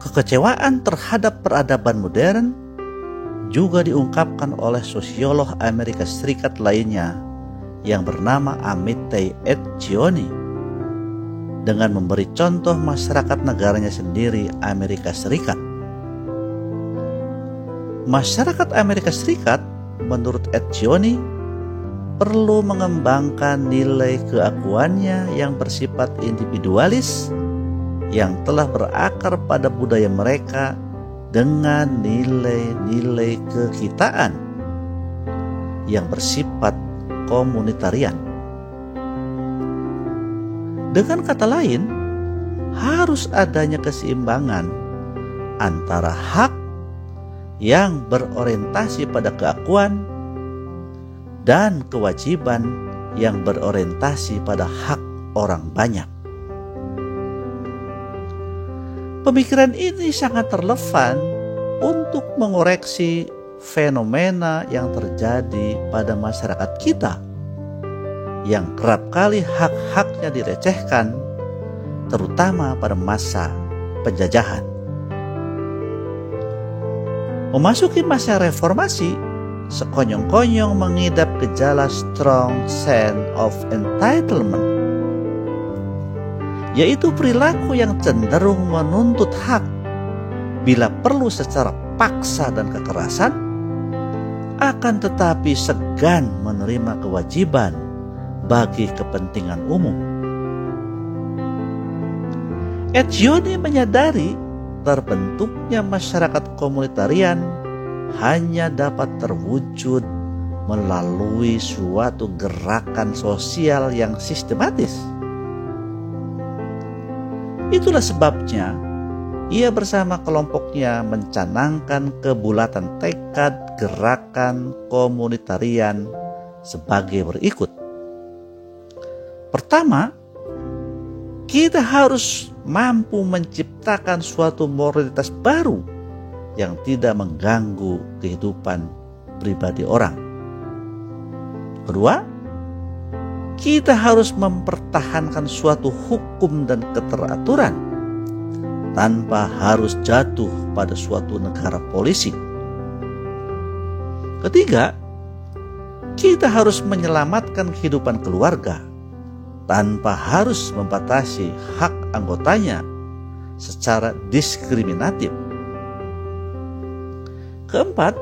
Kekecewaan terhadap peradaban modern juga diungkapkan oleh sosiolog Amerika Serikat lainnya yang bernama Amitei Etzioni dengan memberi contoh masyarakat negaranya sendiri, Amerika Serikat. Masyarakat Amerika Serikat menurut Etzioni perlu mengembangkan nilai keakuannya yang bersifat individualis yang telah berakar pada budaya mereka dengan nilai-nilai kekitaan yang bersifat komunitarian. Dengan kata lain, harus adanya keseimbangan antara hak yang berorientasi pada keakuan dan kewajiban yang berorientasi pada hak orang banyak. Pemikiran ini sangat relevan untuk mengoreksi fenomena yang terjadi pada masyarakat kita yang kerap kali hak-haknya dilecehkan, terutama pada masa penjajahan. Memasuki masa reformasi, sekonyong-konyong mengidap gejala strong sense of entitlement, yaitu perilaku yang cenderung menuntut hak bila perlu secara paksa dan kekerasan, akan tetapi segan menerima kewajiban bagi kepentingan umum. Etzioni menyadari terbentuknya masyarakat komunitarian hanya dapat terwujud melalui suatu gerakan sosial yang sistematis. Itulah sebabnya ia bersama kelompoknya mencanangkan kebulatan tekad gerakan komunitarian sebagai berikut. Pertama, kita harus mampu menciptakan suatu moralitas baru yang tidak mengganggu kehidupan pribadi orang. Kedua, kita harus mempertahankan suatu hukum dan keteraturan tanpa harus jatuh pada suatu negara polisi. Ketiga, kita harus menyelamatkan kehidupan keluarga tanpa harus membatasi hak anggotanya secara diskriminatif. Keempat,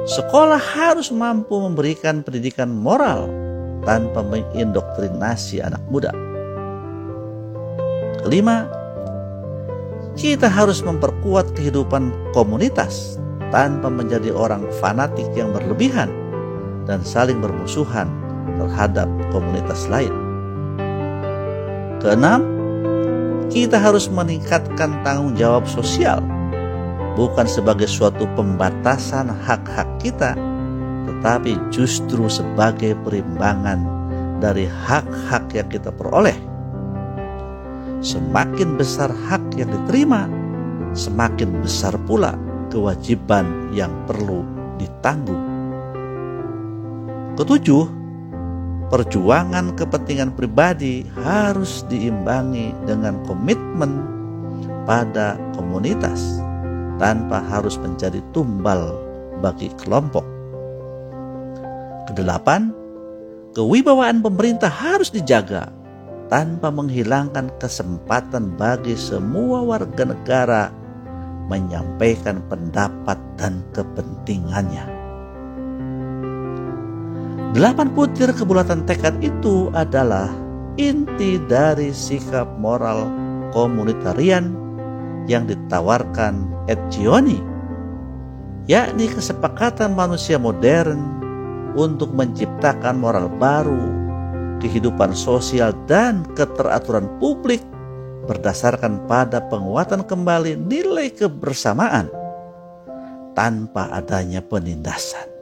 sekolah harus mampu memberikan pendidikan moral tanpa mengindoktrinasi anak muda. Kelima, kita harus memperkuat kehidupan komunitas tanpa menjadi orang fanatik yang berlebihan dan saling bermusuhan terhadap komunitas lain. Keenam, kita harus meningkatkan tanggung jawab sosial, bukan sebagai suatu pembatasan hak-hak kita, tetapi justru sebagai perimbangan dari hak-hak yang kita peroleh. Semakin besar hak yang diterima, semakin besar pula kewajiban yang perlu ditanggung. Ketujuh, perjuangan kepentingan pribadi harus diimbangi dengan komitmen pada komunitas tanpa harus menjadi tumbal bagi kelompok. Kedelapan, kewibawaan pemerintah harus dijaga tanpa menghilangkan kesempatan bagi semua warga negara menyampaikan pendapat dan kepentingannya. 8 butir kebulatan tekad itu adalah inti dari sikap moral komunitarian yang ditawarkan Etzioni, yakni kesepakatan manusia modern untuk menciptakan moral baru, kehidupan sosial dan keteraturan publik berdasarkan pada penguatan kembali nilai kebersamaan tanpa adanya penindasan.